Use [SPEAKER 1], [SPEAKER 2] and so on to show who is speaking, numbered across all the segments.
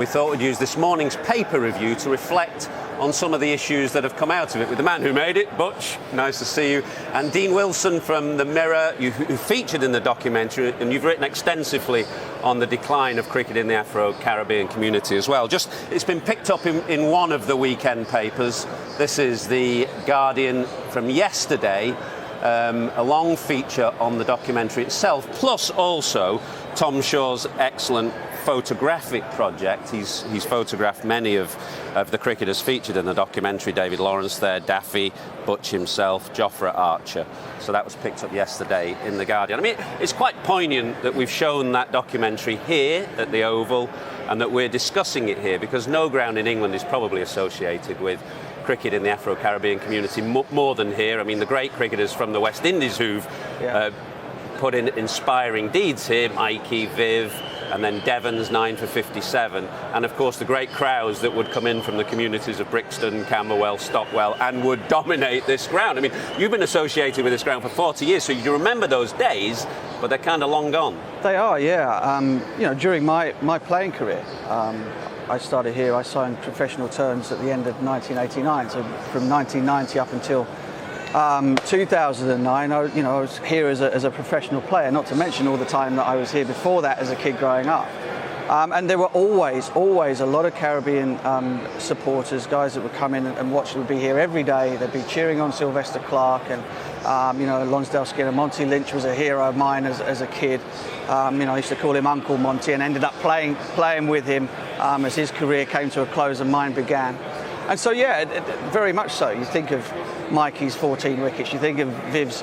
[SPEAKER 1] We thought we'd use this morning's paper review to reflect on some of the issues that have come out of it with the man who made it, Butch, nice to see you, and Dean Wilson from The Mirror, who featured in the documentary, and you've written extensively on the decline of cricket in the Afro-Caribbean community as well. It's been picked up in one of the weekend papers. This is The Guardian from yesterday, a long feature on the documentary itself, plus also Tom Shaw's excellent photographic project. He's photographed many of the cricketers featured in the documentary. David Lawrence there, Daffy, Butch himself, Jofra Archer. So that was picked up yesterday in The Guardian. I mean, it's quite poignant that we've shown that documentary here at the Oval and that we're discussing it here, because no ground in England is probably associated with cricket in the Afro-Caribbean community more than here. I mean, the great cricketers from the West Indies who've put in inspiring deeds here, Mikey, Viv, and then Devon's 9 for 57, and of course the great crowds that would come in from the communities of Brixton, Camberwell, Stockwell, and would dominate this ground. I mean, you've been associated with this ground for 40 years, so you remember those days, but they're kind of long gone.
[SPEAKER 2] They are, yeah. You know, during my playing career, I started here. I signed professional terms at the end of 1989, so from 1990 up until 2009, I was here as a professional player, not to mention all the time that I was here before that as a kid growing up. And there were always a lot of Caribbean supporters, guys that would come in and watch, would be here every day. They'd be cheering on Sylvester Clarke and, Lonsdale Skinner. Monty Lynch was a hero of mine as a kid. I used to call him Uncle Monty, and ended up playing with him as his career came to a close and mine began. And so, yeah, very much so. You think of Mikey's 14 wickets, you think of Viv's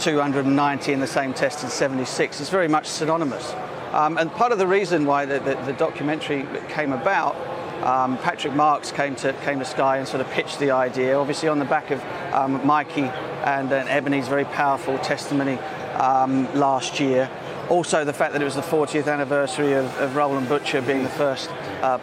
[SPEAKER 2] 290 in the same test in 76. It's very much synonymous. And part of the reason why the documentary came about, Patrick Marks came to Sky and sort of pitched the idea, obviously on the back of Mikey and Ebony's very powerful testimony last year. Also the fact that it was the 40th anniversary of Roland Butcher being the first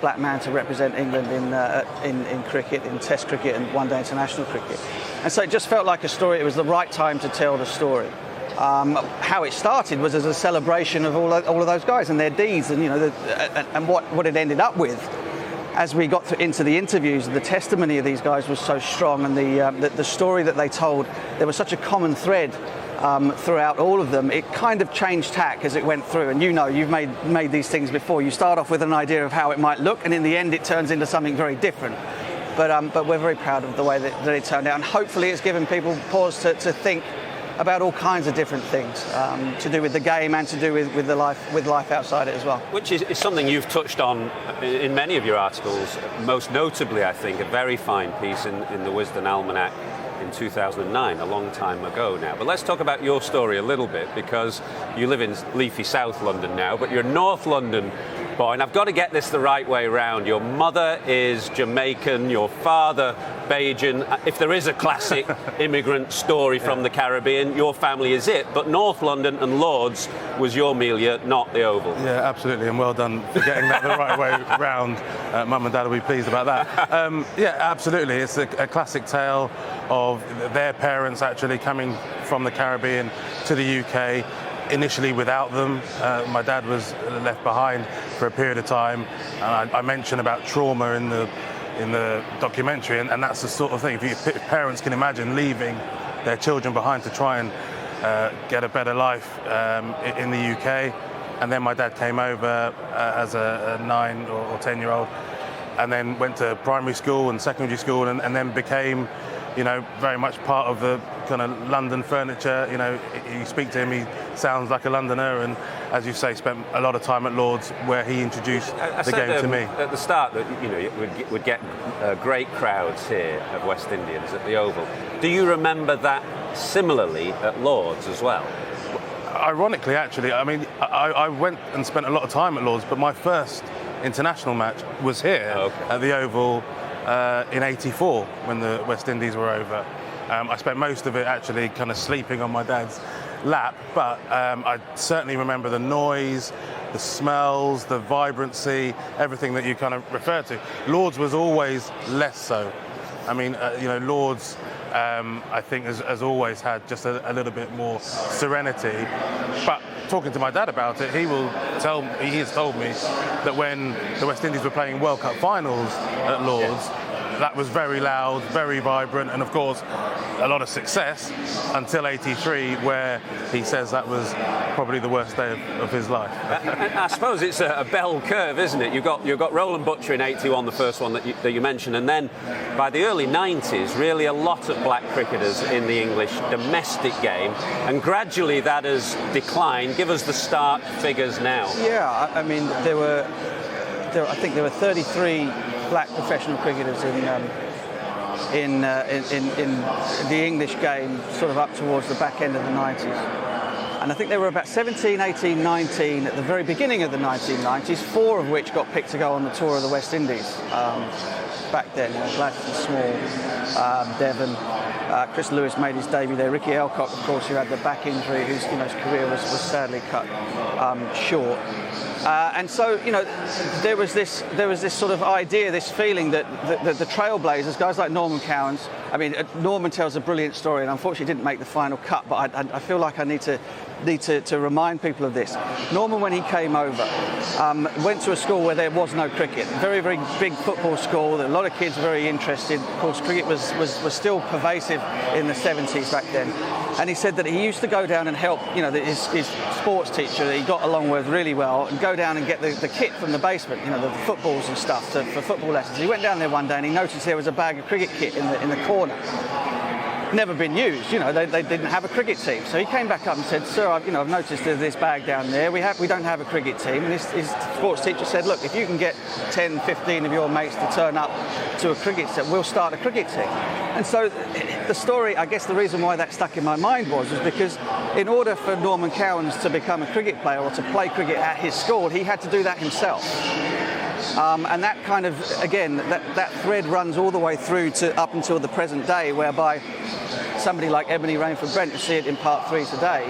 [SPEAKER 2] black man to represent England in cricket, in Test cricket and one-day international cricket. And so it just felt like a story. It was the right time to tell the story. How it started was as a celebration of all of those guys and their deeds, and and what it ended up with. As we got into the interviews, the testimony of these guys was so strong, and the story that they told, there was such a common thread throughout all of them. It kind of changed tack as it went through, and you've made these things before. You start off with an idea of how it might look, and in the end it turns into something very different. But we're very proud of the way that it turned out, and hopefully it's given people pause to think about all kinds of different things to do with the game and to do with life outside it as well. Which
[SPEAKER 1] is something you've touched on in many of your articles, most notably, I think, a very fine piece in the Wisden Almanac in 2009, a long time ago now. But let's talk about your story a little bit, because you live in leafy South London now, but you're North London boy, and I've got to get this the right way round. Your mother is Jamaican, your father Bajan. If there is a classic immigrant story from the Caribbean, your family is it. But North London and Lords was your milieu, not the Oval.
[SPEAKER 3] Yeah, absolutely, and well done for getting that the right way round. Mum and Dad will be pleased about that. Yeah, absolutely. It's a classic tale of their parents actually coming from the Caribbean to the UK. Initially without them. My dad was left behind for a period of time, and I mentioned about trauma in the documentary, and that's the sort of thing. If parents can imagine leaving their children behind to try and get a better life in the UK, and then my dad came over as a 9 or 10-year-old, and then went to primary school and secondary school, and then became, very much part of the kind of London furniture. You speak to him, he sounds like a Londoner, and as you say, spent a lot of time at Lords, where he introduced the game to me.
[SPEAKER 1] At the start, that would get great crowds here of West Indians at the Oval. Do you remember that similarly at Lords as well?
[SPEAKER 3] Ironically, actually, I mean, I went and spent a lot of time at Lords, but my first international match was here at the Oval in '84 when the West Indies were over. I spent most of it actually kind of sleeping on my dad's lap, but I certainly remember the noise, the smells, the vibrancy, everything that you kind of referred to. Lords was always less so. I mean, Lords, I think, has always had just a little bit more serenity. But talking to my dad about it, he has told me that when the West Indies were playing World Cup finals at Lords, that was very loud, very vibrant, and of course a lot of success until '83, where he says that was probably the worst day of his life.
[SPEAKER 1] I suppose it's a bell curve, isn't it? You've got Roland Butcher in '81, the first one that you mentioned, and then by the early '90s, really a lot of black cricketers in the English domestic game, and gradually that has declined. Give us the stark figures now.
[SPEAKER 2] Yeah, I mean, I think there were 33 black professional cricketers in the English game, sort of up towards the back end of the 90s. And I think there were about 17, 18, 19 at the very beginning of the 1990s, 4 of which got picked to go on the tour of the West Indies back then. Gladstone, Small, Devon. Chris Lewis made his debut there. Ricky Alcock, of course, who had the back injury, whose his career was sadly cut short. And so, there was this sort of idea, this feeling that the Trailblazers, guys like Norman Cowans, I mean, Norman tells a brilliant story, and unfortunately didn't make the final cut, but I feel like I need to remind people of this. Norman, when he came over, went to a school where there was no cricket. Very, very big football school. A lot of kids very interested. Of course, cricket was still pervasive in the 70s back then. And he said that he used to go down and help, his sports teacher that he got along with really well, and go down and get the kit from the basement, the footballs and stuff for football lessons. He went down there one day and he noticed there was a bag of cricket kit in the corner. Never been used, they didn't have a cricket team. So he came back up and said, "Sir, I've noticed there's this bag down there. We don't have a cricket team." And his sports teacher said, "Look, if you can get 10, 15 of your mates to turn up to a cricket set, we'll start a cricket team." And so the story, I guess the reason why that stuck in my mind was because in order for Norman Cowans to become a cricket player or to play cricket at his school, he had to do that himself. And that kind of, again, that thread runs all the way through to up until the present day, whereby somebody like Ebony Rainford Brent, you see it in part 3 today,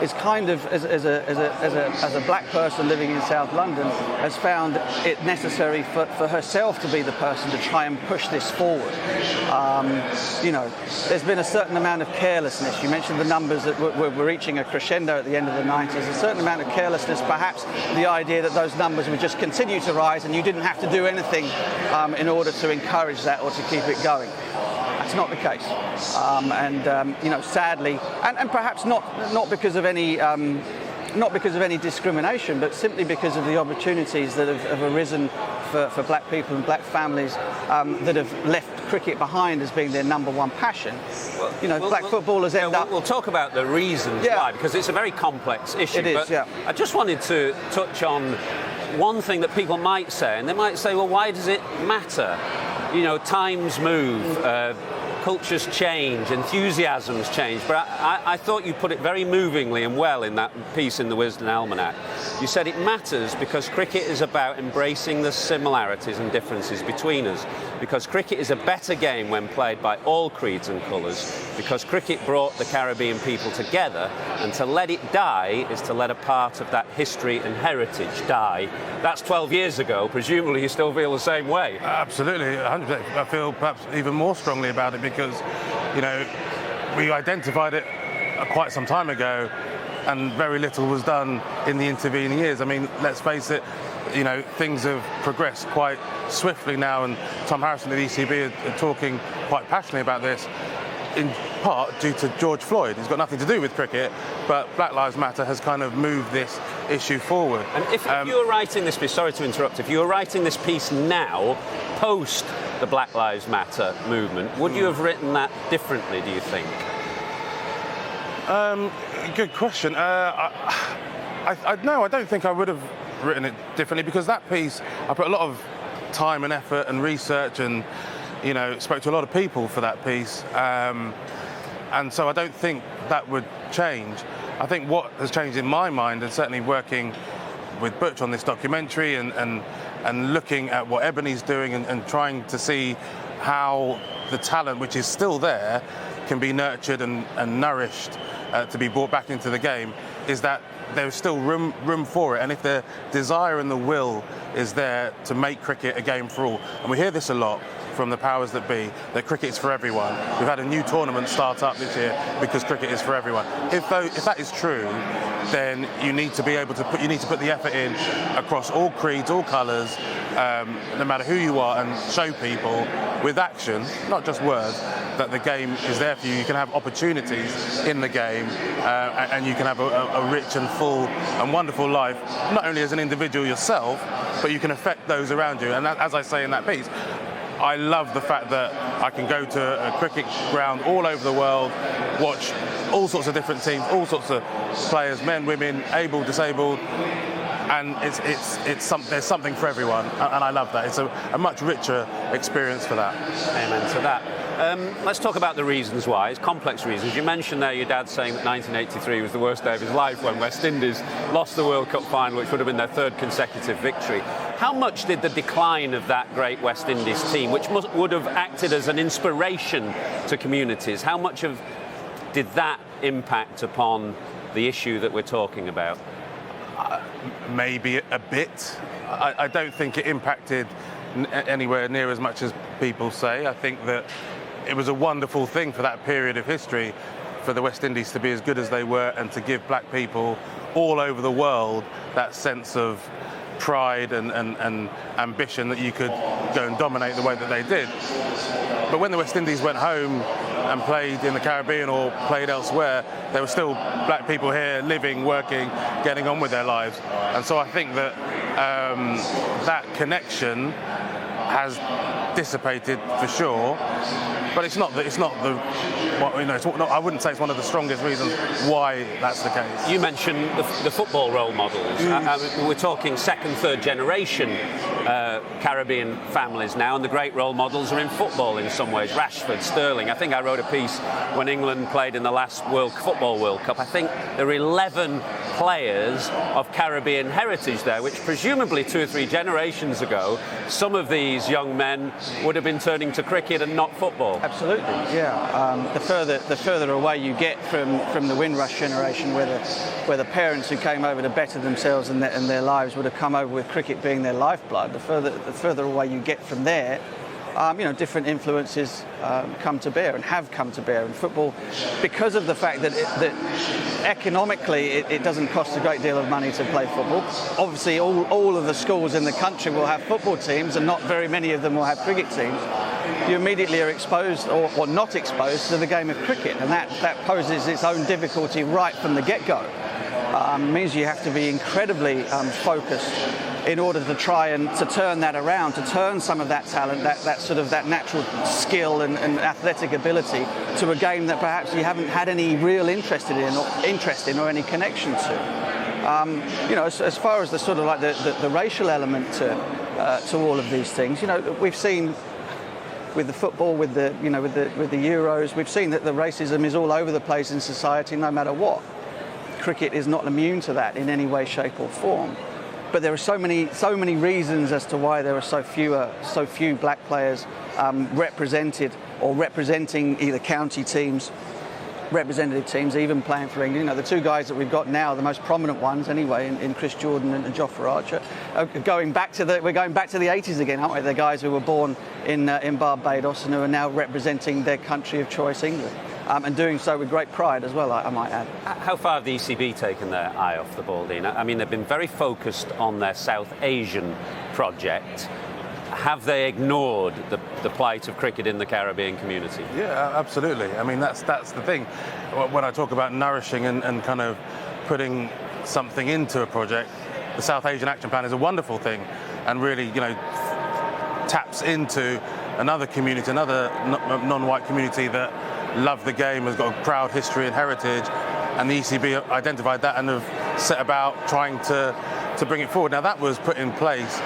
[SPEAKER 2] is kind of, as a black person living in South London, has found it necessary for herself to be the person to try and push this forward. There's been a certain amount of carelessness. You mentioned the numbers that were reaching a crescendo at the end of the 90s. A certain amount of carelessness, perhaps the idea that those numbers would just continue to rise and you didn't have to do anything in order to encourage that or to keep it going. That's not the case, sadly, and perhaps not because of any discrimination, but simply because of the opportunities that have arisen for black people and black families that have left cricket behind as being their number one passion. Black footballers end up.
[SPEAKER 1] We'll talk about the reasons why, because it's a very complex issue.
[SPEAKER 2] It is, yeah.
[SPEAKER 1] I just wanted to touch on one thing that people might say, and they might say, well, why does it matter? Times move, cultures change, enthusiasms change. But I thought you put it very movingly and well in that piece in the Wisden Almanac. You said it matters because cricket is about embracing the similarities and differences between us. Because cricket is a better game when played by all creeds and colours. Because cricket brought the Caribbean people together, and to let it die is to let a part of that history and heritage die. That's 12 years ago. Presumably you still feel the same way.
[SPEAKER 3] Absolutely, 100%. I feel perhaps even more strongly about it because, we identified it quite some time ago and very little was done in the intervening years. I mean, let's face it, things have progressed quite swiftly now, and Tom Harrison at the ECB are talking quite passionately about this, in part due to George Floyd. It's got nothing to do with cricket, but Black Lives Matter has kind of moved this issue forward.
[SPEAKER 1] And if you were writing this piece, sorry to interrupt, if you were writing this piece now, post the Black Lives Matter movement, would you have written that differently, do you think?
[SPEAKER 3] Good question. No, I don't think I would have written it differently, because that piece, I put a lot of time and effort and research and spoke to a lot of people for that piece, and so I don't think that would change. I think what has changed in my mind, and certainly working with Butch on this documentary and looking at what Ebony's doing and trying to see how the talent which is still there can be nurtured and nourished to be brought back into the game, is that there's still room for it, and if the desire and the will is there to make cricket a game for all, and we hear this a lot from the powers that be, that cricket is for everyone. We've had a new tournament start up this year because cricket is for everyone. If that is true, then you need to be able to put the effort in across all creeds, all colours, no matter who you are, and show people with action, not just words, that the game is there for you. You can have opportunities in the game, and you can have a rich and full and wonderful life, not only as an individual yourself, but you can affect those around you. And as I say in that piece, I love the fact that I can go to a cricket ground all over the world, watch all sorts of different teams, all sorts of players, men, women, able, disabled, and there's something for everyone, and I love that. It's a much richer experience for that.
[SPEAKER 1] Amen to that. Let's talk about the reasons why. It's complex reasons. You mentioned there your dad saying that 1983 was the worst day of his life when West Indies lost the World Cup final, which would have been their third consecutive victory. How much did the decline of that great West Indies team, which would have acted as an inspiration to communities, how much did that impact upon the issue that we're talking about?
[SPEAKER 3] Maybe a bit. I don't think it impacted anywhere near as much as people say. I think that it was a wonderful thing for that period of history for the West Indies to be as good as they were and to give black people all over the world that sense of pride and ambition that you could go and dominate the way that they did. But when the West Indies went home and played in the Caribbean or played elsewhere, there were still black people here living, working, getting on with their lives. And so I think that that connection has dissipated for sure, but it's not I wouldn't say it's one of the strongest reasons why that's the case.
[SPEAKER 1] You mentioned the football role models. We're talking second, third generation Caribbean families now, and the great role models are in football in some ways. Rashford, Sterling. I think I wrote a piece when England played in the last Football World Cup. I think there were 11 players of Caribbean heritage there, which presumably 2 or 3 generations ago, some of these young men would have been turning to cricket and not football.
[SPEAKER 2] Absolutely, yeah. The further away you get from the Windrush generation, where the parents who came over to better themselves and their lives would have come over with cricket being their lifeblood, the further away you get from there, different influences come to bear and have come to bear in football, because of the fact that economically it doesn't cost a great deal of money to play football. Obviously, all of the schools in the country will have football teams, and not very many of them will have cricket teams. You immediately are exposed or not exposed to the game of cricket, and that poses its own difficulty right from the get-go. Means you have to be incredibly focused in order to try and to turn that around, to turn some of that talent, that natural skill and athletic ability to a game that perhaps you haven't had any real interest in or any connection to. As far as the sort of like the racial element to all of these things, we've seen with the football, with the Euros, we've seen that the racism is all over the place in society, no matter what. Cricket is not immune to that in any way, shape, or form. But there are so many reasons as to why there are so few black players represented or representing either county teams, representative teams, even playing for England. The 2 guys that we've got now, the most prominent ones anyway, in Chris Jordan and Jofra Archer, we're going back to the 80s again, aren't we? The guys who were born in Barbados and who are now representing their country of choice, England. And doing so with great pride as well, I might add. How
[SPEAKER 1] far have the ECB taken their eye off the ball, Dean? I mean, they've been very focused on their South Asian project. Have they ignored the plight of cricket in the Caribbean community?
[SPEAKER 3] Yeah, absolutely. I mean, that's the thing. When I talk about nourishing and kind of putting something into a project, the South Asian Action Plan is a wonderful thing, and really, taps into another community, another non-white community that love the game, has got a proud history and heritage, and the ECB identified that and have set about trying to bring it forward. Now, that was put in place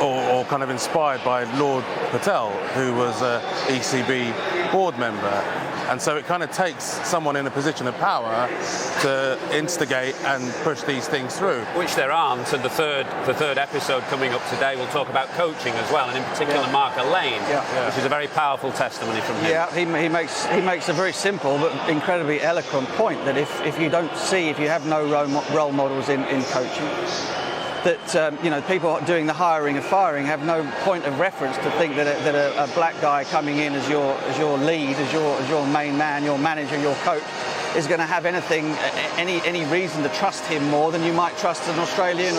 [SPEAKER 3] or kind of inspired by Lord Patel, who was an ECB board member. And so it kind of takes someone in a position of power to instigate and push these things through.
[SPEAKER 1] Which there aren't, and the third episode coming up today will talk about coaching as well, and in particular Mark Lane, which is a very powerful testimony from him.
[SPEAKER 2] Yeah, he makes a very simple but incredibly eloquent point that if you have no role models in coaching, that people doing the hiring and firing have no point of reference to think that a black guy coming in as your lead, as your main man, your manager, your coach, is going to have any reason to trust him more than you might trust an Australian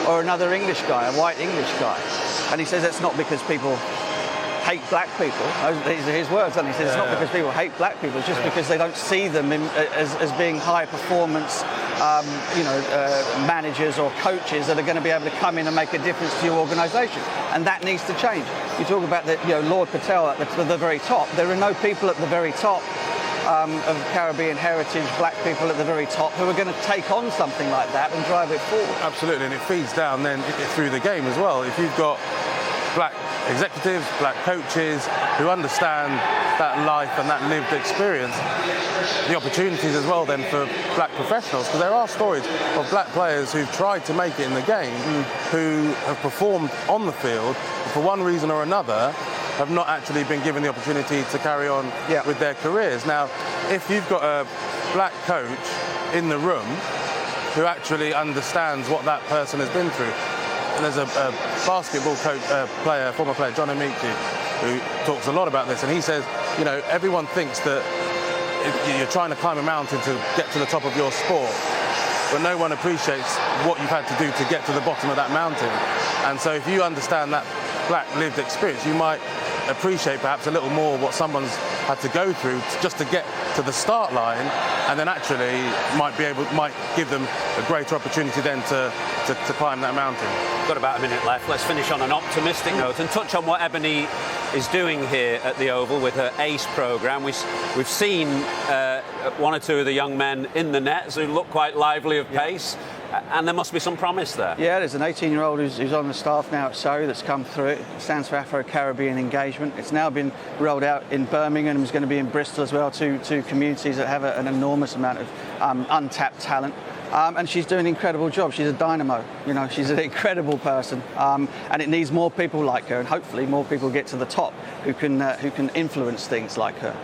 [SPEAKER 2] or another English guy, a white English guy. And he says that's not because people hate black people. These are his words, and he says it's not because people hate black people, it's just because they don't see them as being high performance managers or coaches that are going to be able to come in and make a difference to your organisation, and that needs to change. You talk about Lord Patel at the very top. There are no people at the very top of Caribbean heritage, black people at the very top, who are going to take on something like that and drive it forward.
[SPEAKER 3] Absolutely, and it feeds down then through the game as well. If you've got black executives, black coaches who understand that life and that lived experience, the opportunities as well then for black professionals, because there are stories of black players who've tried to make it in the game, who have performed on the field, but for one reason or another have not actually been given the opportunity to carry on with their careers. Now, if you've got a black coach in the room who actually understands what that person has been through, and there's a basketball coach, former player, John Amici, who talks a lot about this, and he says, everyone thinks that you're trying to climb a mountain to get to the top of your sport, but no one appreciates what you've had to do to get to the bottom of that mountain. And so if you understand that black lived experience, you might appreciate perhaps a little more what someone's had to go through just to get to the start line, and then actually might give them a greater opportunity then to climb that mountain.
[SPEAKER 1] We've got about a minute left. Let's finish on an optimistic note and touch on what Ebony is doing here at the Oval with her ACE programme. We've seen one or two of the young men in the nets who look quite lively of pace. And there must be some promise there. Yeah,
[SPEAKER 2] there's an 18-year-old who's on the staff now at Surrey that's come through it. It stands for Afro-Caribbean Engagement. It's now been rolled out in Birmingham and is going to be in Bristol as well, two communities that have an enormous amount of untapped talent. And she's doing an incredible job. She's a dynamo. She's an incredible person. And it needs more people like her, and hopefully more people get to the top who can influence things like her.